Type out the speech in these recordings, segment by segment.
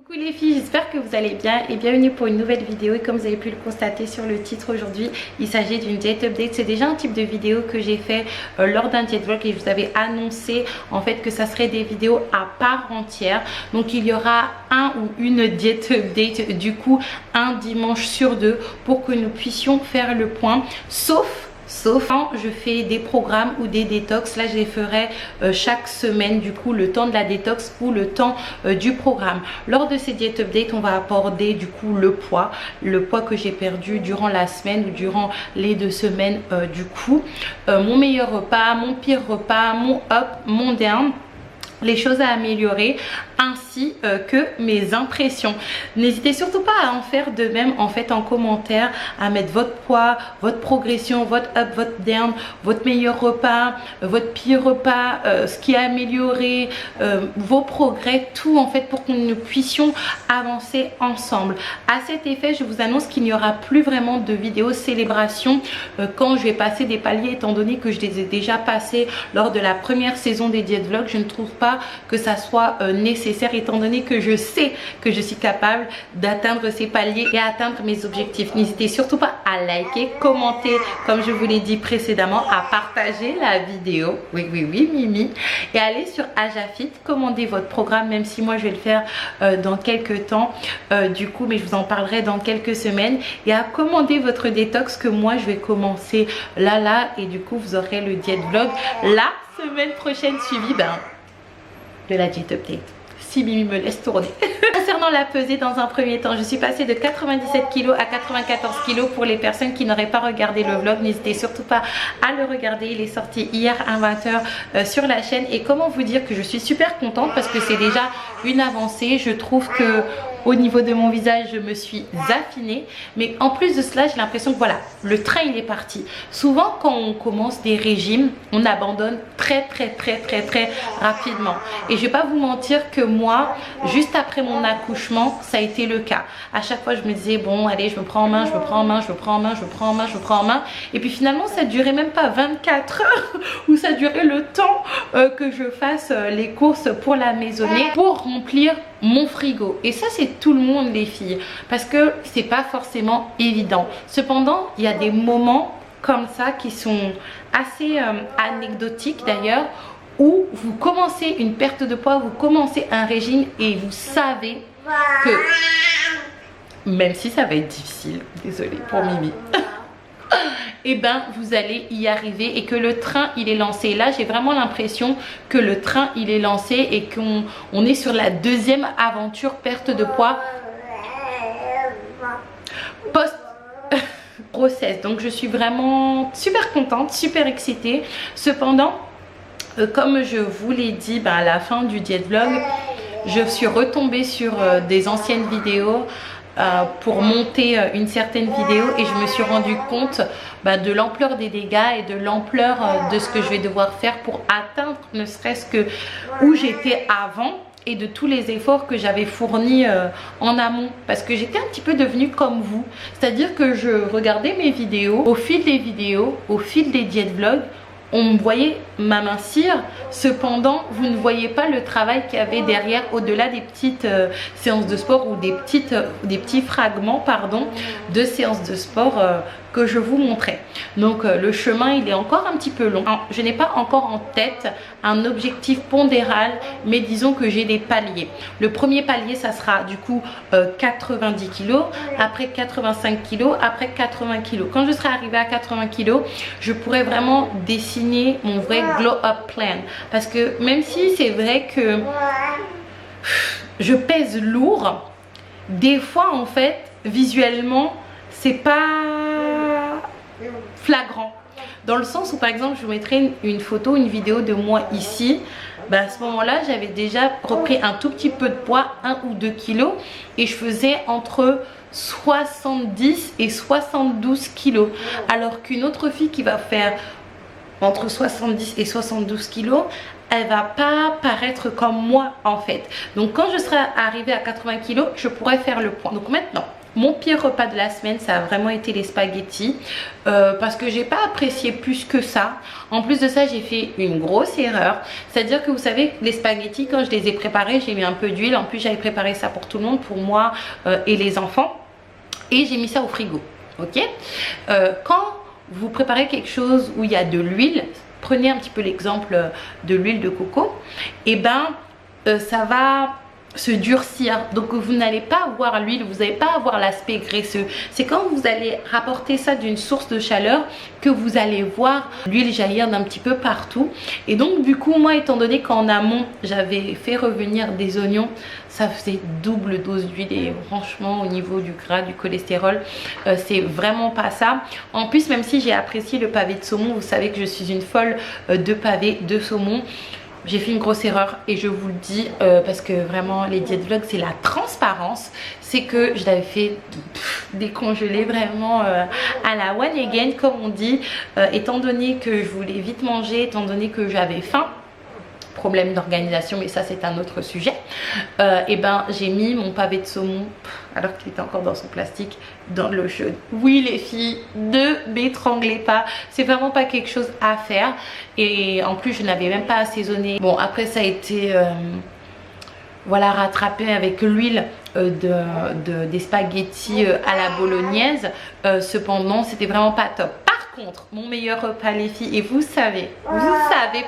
Coucou les filles, j'espère que vous allez bien et bienvenue pour une nouvelle vidéo. Et comme vous avez pu le constater sur le titre aujourd'hui, il s'agit d'une diet update. C'est déjà un type de vidéo que j'ai fait lors d'un diet vlog et je vous avais annoncé en fait que ça serait des vidéos à part entière. Donc il y aura un ou une diet update du coup un dimanche sur deux pour que nous puissions faire le point, sauf quand je fais des programmes ou des détox. Là je les ferai chaque semaine, du coup le temps de la détox ou le temps du programme. Lors de ces diet updates, on va aborder du coup le poids que j'ai perdu durant la semaine ou durant les 2 semaines du coup, mon meilleur repas, mon pire repas, mon up, mon down, les choses à améliorer ainsi que mes impressions. N'hésitez surtout pas à en faire de même en fait en commentaire, à mettre votre poids, votre progression, votre up, votre down, votre meilleur repas, votre pire repas, ce qui a amélioré, vos progrès, tout en fait pour que nous puissions avancer ensemble. À cet effet, je vous annonce qu'il n'y aura plus vraiment de vidéos célébration quand je vais passer des paliers, étant donné que je les ai déjà passés lors de la première saison des diet vlogs. Je ne trouve pas que ça soit nécessaire, étant donné que je sais que je suis capable d'atteindre ces paliers et atteindre mes objectifs. N'hésitez surtout pas à liker, commenter, comme je vous l'ai dit précédemment, à partager la vidéo, oui Mimi, et aller sur Ajafit, commander votre programme, même si moi je vais le faire dans quelques temps du coup, mais je vous en parlerai dans quelques semaines, et à commander votre détox que moi je vais commencer là et du coup vous aurez le diet vlog la semaine prochaine suivi de la diet update, si Mimi me laisse tourner. Concernant la pesée, dans un premier temps, je suis passée de 97 kg à 94 kg. Pour les personnes qui n'auraient pas regardé le vlog, n'hésitez surtout pas à le regarder. Il est sorti hier à 20 h sur la chaîne. Et comment vous dire que je suis super contente parce que c'est déjà une avancée. Je trouve que au niveau de mon visage, je me suis affinée. Mais en plus de cela, j'ai l'impression que voilà, le train il est parti. Souvent quand on commence des régimes, on abandonne très rapidement. Et je vais pas vous mentir que moi, juste après mon accouchement, ça a été le cas. À chaque fois je me disais bon allez, je me prends en main, je me prends en main, je me prends en main, je me prends en main, je me prends en main. Et puis finalement ça durait même pas 24 heures ou ça durait le temps que je fasse les courses pour la maisonnée, pour remplir mon frigo. Et ça c'est tout le monde les filles, parce que c'est pas forcément évident. Cependant il y a des moments comme ça qui sont assez anecdotiques d'ailleurs, où vous commencez une perte de poids, vous commencez un régime et vous savez que même si ça va être difficile, désolée pour Mimi, et ben vous allez y arriver et que le train il est lancé. Là j'ai vraiment l'impression que le train il est lancé et qu'on est sur la deuxième aventure perte de poids post grossesse. Donc je suis vraiment super contente, super excitée. Cependant comme je vous l'ai dit à la fin du diet vlog, je suis retombée sur des anciennes vidéos pour monter une certaine vidéo et je me suis rendu compte de l'ampleur des dégâts et de l'ampleur de ce que je vais devoir faire pour atteindre ne serait-ce que où j'étais avant et de tous les efforts que j'avais fournis en amont, parce que j'étais un petit peu devenue comme vous, c'est-à-dire que je regardais mes vidéos, au fil des vidéos, au fil des diet vlogs, on me voyait m'amincir, cependant vous ne voyez pas le travail qu'il y avait derrière, au-delà des petites séances de sport ou des petits fragments de séances de sport que je vous montrais. Donc le chemin il est encore un petit peu long. Je n'ai pas encore en tête un objectif pondéral, mais disons que j'ai des paliers. Le premier palier ça sera du coup 90 kg, après 85 kg, après 80 kg. Quand je serai arrivée à 80 kg, je pourrai vraiment dessiner mon vrai glow up plan, parce que même si c'est vrai que je pèse lourd, des fois en fait visuellement c'est pas flagrant, dans le sens où par exemple je vous mettrai une photo, une vidéo de moi ici, à ce moment là j'avais déjà repris un tout petit peu de poids, 1 ou 2 kilos, et je faisais entre 70 et 72 kilos, alors qu'une autre fille qui va faire entre 70 et 72 kilos, elle va pas paraître comme moi en fait. Donc quand je serai arrivée à 80 kilos, je pourrais faire le point. Donc maintenant Mon pire repas de la semaine, ça a vraiment été les spaghettis parce que j'ai pas apprécié plus que ça. En plus de ça, j'ai fait une grosse erreur. C'est-à-dire que vous savez, les spaghettis, quand je les ai préparés, j'ai mis un peu d'huile. En plus, j'avais préparé ça pour tout le monde, pour moi et les enfants. Et j'ai mis ça au frigo. Ok, quand vous préparez quelque chose où il y a de l'huile, prenez un petit peu l'exemple de l'huile de coco, et ben ça va se durcir, donc vous n'allez pas avoir l'huile, vous n'allez pas avoir l'aspect graisseux. C'est quand vous allez rapporter ça d'une source de chaleur que vous allez voir l'huile jaillir d'un petit peu partout. Et donc du coup, moi étant donné qu'en amont j'avais fait revenir des oignons, ça faisait double dose d'huile et franchement au niveau du gras, du cholestérol, c'est vraiment pas ça. En plus, même si j'ai apprécié le pavé de saumon, vous savez que je suis une folle de pavé de saumon, j'ai fait une grosse erreur et je vous le dis parce que vraiment les diètes vlogs c'est la transparence. C'est que je l'avais fait décongeler vraiment à la one again comme on dit, étant donné que je voulais vite manger, étant donné que j'avais faim. Problème d'organisation, mais ça c'est un autre sujet. Et ben j'ai mis mon pavé de saumon alors qu'il était encore dans son plastique dans de l'eau chaude. Oui les filles, ne m'étranglez pas, c'est vraiment pas quelque chose à faire. Et en plus je n'avais même pas assaisonné. Bon après ça a été voilà, rattrapé avec l'huile des spaghettis à la bolognaise. Cependant c'était vraiment pas top. Par contre, mon meilleur repas les filles, et vous savez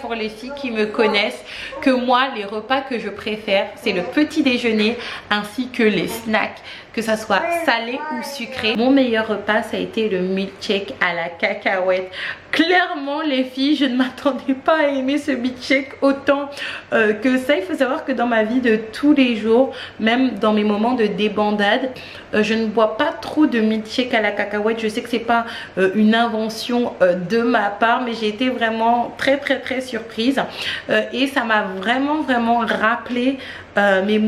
pour les filles qui me connaissent que moi les repas que je préfère c'est le petit déjeuner ainsi que les snacks, que ça soit salé ou sucré. Mon meilleur repas ça a été le milkshake à la cacahuète. Clairement les filles, je ne m'attendais pas à aimer ce milkshake autant que ça. Il faut savoir que dans ma vie de tous les jours, même dans mes moments de débandade, je ne bois pas trop de milkshake à la cacahuète. Je sais que c'est pas une invention de ma part, mais j'ai été vraiment très surprise et ça m'a vraiment rappelé mes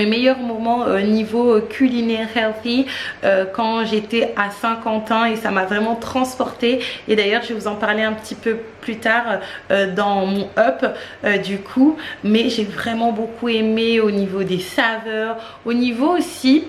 meilleurs moments niveau culinaire healthy quand j'étais à Saint-Quentin, et ça m'a vraiment transportée. Et d'ailleurs je vais vous en parler un petit peu plus tard dans mon up du coup, mais j'ai vraiment beaucoup aimé au niveau des saveurs, au niveau aussi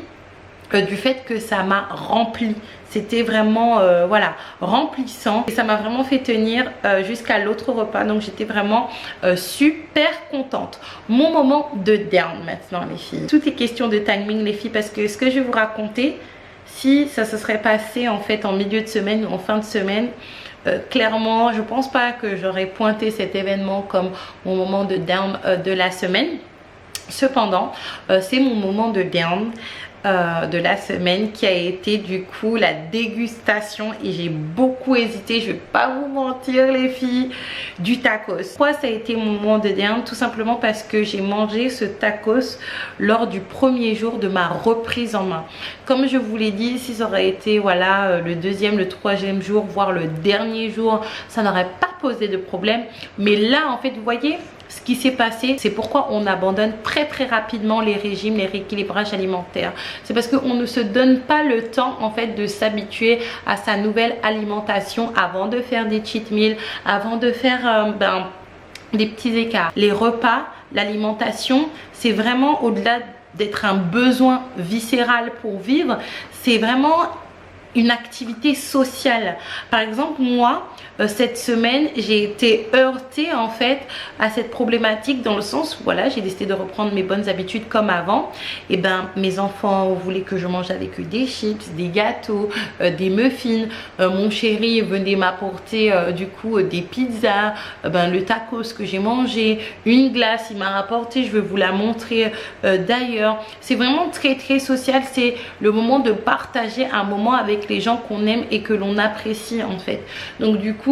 du fait que ça m'a rempli. C'était vraiment voilà, remplissant et ça m'a vraiment fait tenir jusqu'à l'autre repas. Donc j'étais vraiment super contente. Mon moment de down maintenant les filles. Tout est question de timing les filles, parce que ce que je vais vous raconter, si ça se serait passé en fait en milieu de semaine ou en fin de semaine, clairement je pense pas que j'aurais pointé cet événement comme mon moment de down de la semaine. Cependant c'est mon moment de down de la semaine qui a été du coup la dégustation, et j'ai beaucoup hésité, je vais pas vous mentir les filles, du tacos. Pourquoi ça a été mon moment de down? Tout simplement parce que j'ai mangé ce tacos lors du premier jour de ma reprise en main. Comme je vous l'ai dit, si ça aurait été voilà le deuxième, le troisième jour, voire le dernier jour, ça n'aurait pas posé de problème. Mais là en fait vous voyez ce qui s'est passé, c'est pourquoi on abandonne très rapidement les régimes, les rééquilibrages alimentaires. C'est parce qu'on ne se donne pas le temps en fait de s'habituer à sa nouvelle alimentation avant de faire des cheat meals, avant de faire des petits écarts. Les repas, l'alimentation, c'est vraiment au-delà d'être un besoin viscéral pour vivre, c'est vraiment une activité sociale. Par exemple moi cette semaine j'ai été heurtée en fait à cette problématique, dans le sens où voilà, j'ai décidé de reprendre mes bonnes habitudes comme avant. Et ben mes enfants voulaient que je mange avec eux des chips, des gâteaux, des muffins. Mon chéri venait m'apporter du coup des pizzas, le tacos que j'ai mangé, une glace il m'a rapporté, je vais vous la montrer d'ailleurs. C'est vraiment très social, c'est le moment de partager un moment avec les gens qu'on aime et que l'on apprécie en fait. Donc du coup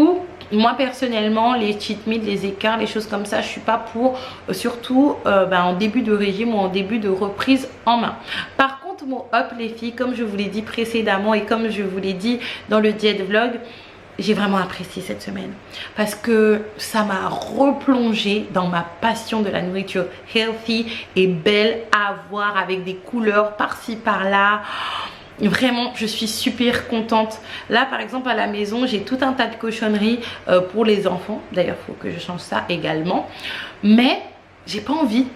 moi personnellement les cheat meals, les écarts, les choses comme ça, je suis pas pour, surtout en début de régime ou en début de reprise en main. Par contre mon up les filles, comme je vous l'ai dit précédemment et comme je vous l'ai dit dans le diète vlog, j'ai vraiment apprécié cette semaine parce que ça m'a replongé dans ma passion de la nourriture healthy et belle à voir, avec des couleurs par-ci par-là. Vraiment je suis super contente. Là par exemple à la maison j'ai tout un tas de cochonneries pour les enfants. D'ailleurs il faut que je change ça également. Mais j'ai pas envie.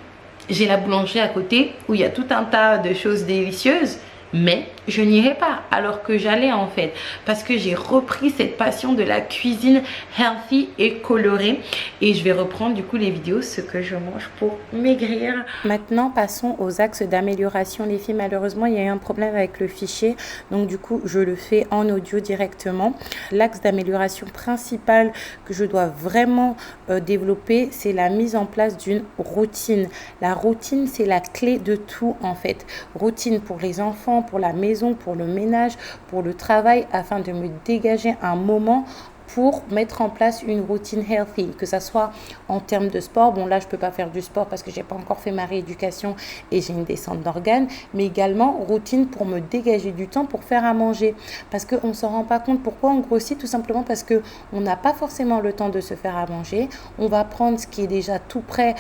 J'ai la boulangerie à côté où il y a tout un tas de choses délicieuses. mais je n'irai pas alors que j'allais en fait, parce que j'ai repris cette passion de la cuisine healthy et colorée, et je vais reprendre du coup les vidéos ce que je mange pour maigrir. Maintenant passons aux axes d'amélioration les filles. Malheureusement il y a eu un problème avec le fichier, donc du coup je le fais en audio directement. L'axe d'amélioration principal que je dois vraiment développer, c'est la mise en place d'une routine. La routine, c'est la clé de tout en fait. Routine pour les enfants, pour la maison, pour le ménage, pour le travail, afin de me dégager un moment pour mettre en place une routine healthy, que ça soit en termes de sport. Bon là je peux pas faire du sport parce que j'ai pas encore fait ma rééducation et j'ai une descente d'organes, mais également routine pour me dégager du temps pour faire à manger, parce qu'on s'en rend pas compte. Pourquoi on grossit? Tout simplement parce que on n'a pas forcément le temps de se faire à manger. On va prendre ce qui est déjà tout prêt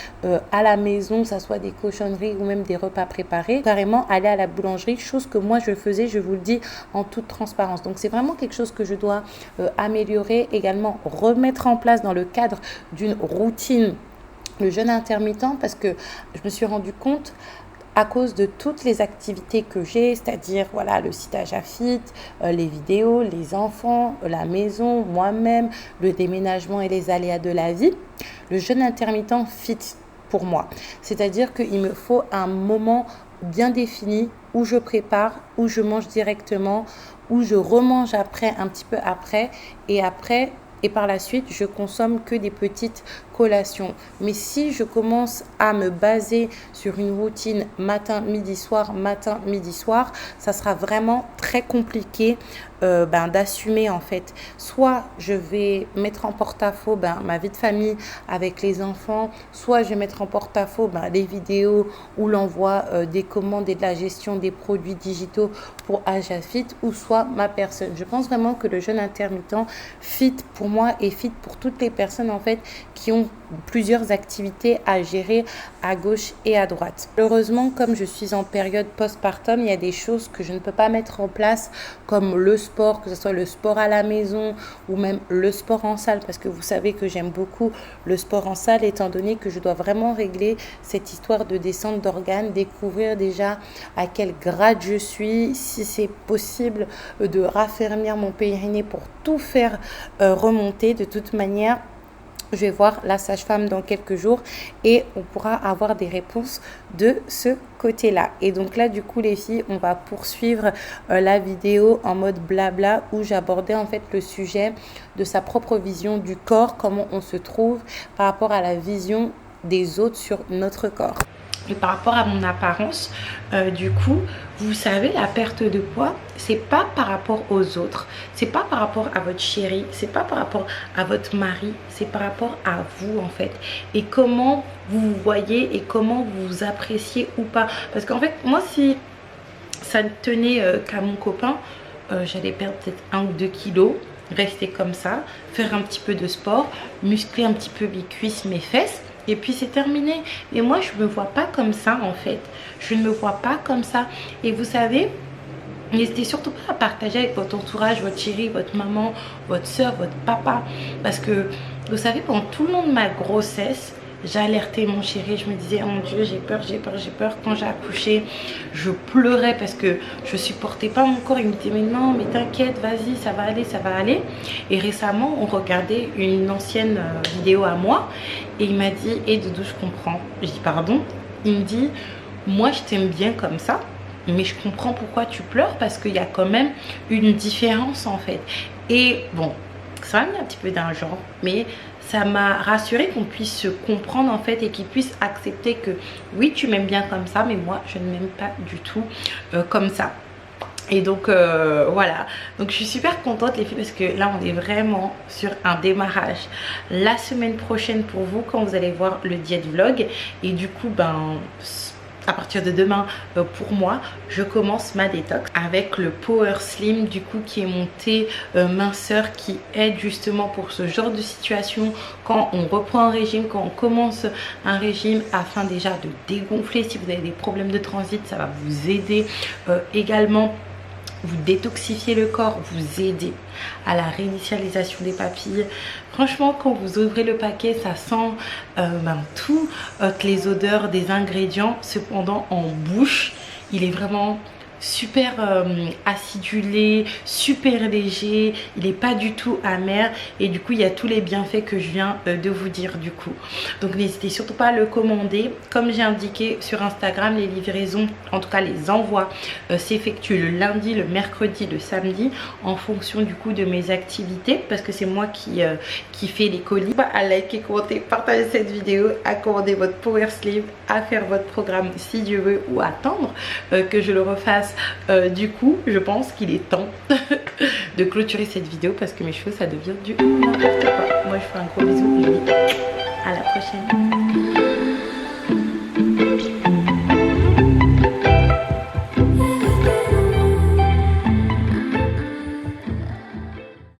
à la maison, que ça soit des cochonneries ou même des repas préparés, carrément aller à la boulangerie, chose que moi je faisais, je vous le dis en toute transparence. Donc c'est vraiment quelque chose que je dois améliorer, également remettre en place dans le cadre d'une routine le jeûne intermittent, parce que je me suis rendu compte à cause de toutes les activités que j'ai, c'est-à-dire voilà, le site Ajafit, les vidéos, les enfants, la maison, moi-même, le déménagement et les aléas de la vie, le jeûne intermittent fit pour moi. C'est-à-dire qu'il me faut un moment bien défini où je prépare, où je mange directement, où je remange après, un petit peu après, et par la suite, je consomme que des petites collations. Mais si je commence à me baser sur une routine matin, midi, soir, ça sera vraiment très compliqué d'assumer en fait. Soit je vais mettre en porte-à-faux ma vie de famille avec les enfants, soit je vais mettre en porte-à-faux les vidéos ou l'envoi des commandes et de la gestion des produits digitaux pour Ajafit, ou soit ma personne. Je pense vraiment que le jeûne intermittent fit pour moi et fit pour toutes les personnes en fait qui ont plusieurs activités à gérer à gauche et à droite. Heureusement, comme je suis en période postpartum, il y a des choses que je ne peux pas mettre en place, comme le sport, que ce soit le sport à la maison ou même le sport en salle, parce que vous savez que j'aime beaucoup le sport en salle, étant donné que je dois vraiment régler cette histoire de descente d'organes, découvrir déjà à quel grade je suis, si c'est possible de raffermir mon périnée pour tout faire remonter. De toute manière, je vais voir la sage-femme dans quelques jours et on pourra avoir des réponses de ce côté-là. Et donc là, du coup, les filles, on va poursuivre la vidéo en mode blabla, où j'abordais en fait le sujet de sa propre vision du corps, comment on se trouve par rapport à la vision des autres sur notre corps. Et par rapport à mon apparence, du coup, vous savez, la perte de poids, c'est pas par rapport aux autres, c'est pas par rapport à votre chéri, c'est pas par rapport à votre mari, c'est par rapport à vous en fait. Et comment vous vous voyez et comment vous vous appréciez ou pas. Parce qu'en fait, moi, si ça ne tenait qu'à mon copain, j'allais perdre peut-être 1 ou 2 kilos, rester comme ça, faire un petit peu de sport, muscler un petit peu mes cuisses, mes fesses. Et puis c'est terminé. Mais moi je me vois pas comme ça en fait. Je ne me vois pas comme ça. Et vous savez, n'hésitez surtout pas à partager avec votre entourage, votre chérie, votre maman, votre soeur, votre papa. Parce que vous savez, pendant tout le long de ma grossesse, j'alertais mon chéri, je me disais oh mon Dieu, j'ai peur, j'ai peur, j'ai peur. Quand j'ai accouché, je pleurais parce que je supportais pas mon corps. Il me disait mais non, mais t'inquiète, vas-y, ça va aller, ça va aller. Et récemment, on regardait une ancienne vidéo à moi et il m'a dit et Doudou, je comprends. Je dis pardon. Il me dit moi je t'aime bien comme ça, mais je comprends pourquoi tu pleures, parce qu'il y a quand même une différence en fait. Et bon, ça m'a mis un petit peu d'un genre, mais ça m'a rassuré qu'on puisse se comprendre en fait et qu'il puisse accepter que oui, tu m'aimes bien comme ça, mais moi je ne m'aime pas du tout comme ça. Et donc voilà, donc je suis super contente les filles, parce que là on est vraiment sur un démarrage la semaine prochaine pour vous, quand vous allez voir le diète vlog. Et du coup à partir de demain, pour moi, je commence ma détox avec le Power Slim, du coup, qui est mon thé minceur, qui aide justement pour ce genre de situation, quand on reprend un régime, quand on commence un régime, afin déjà de dégonfler. Si vous avez des problèmes de transit, ça va vous aider également. Vous détoxifiez le corps, vous aidez à la réinitialisation des papilles. Franchement, quand vous ouvrez le paquet, ça sent toutes les odeurs des ingrédients. Cependant, en bouche, il est vraiment super acidulé, super léger, il n'est pas du tout amer et du coup il y a tous les bienfaits que je viens de vous dire du coup. Donc n'hésitez surtout pas à le commander. Comme j'ai indiqué sur Instagram, les livraisons, en tout cas les envois, s'effectuent le lundi, le mercredi, le samedi en fonction du coup de mes activités, parce que c'est moi qui fais les colis. À liker, commenter, partager cette vidéo, à commander votre power sleeve, à faire votre programme si Dieu veut, ou attendre que je le refasse. Du coup je pense qu'il est temps de clôturer cette vidéo parce que mes cheveux ça devient du n'importe quoi. Moi je fais un gros bisou et je vous dis à la prochaine.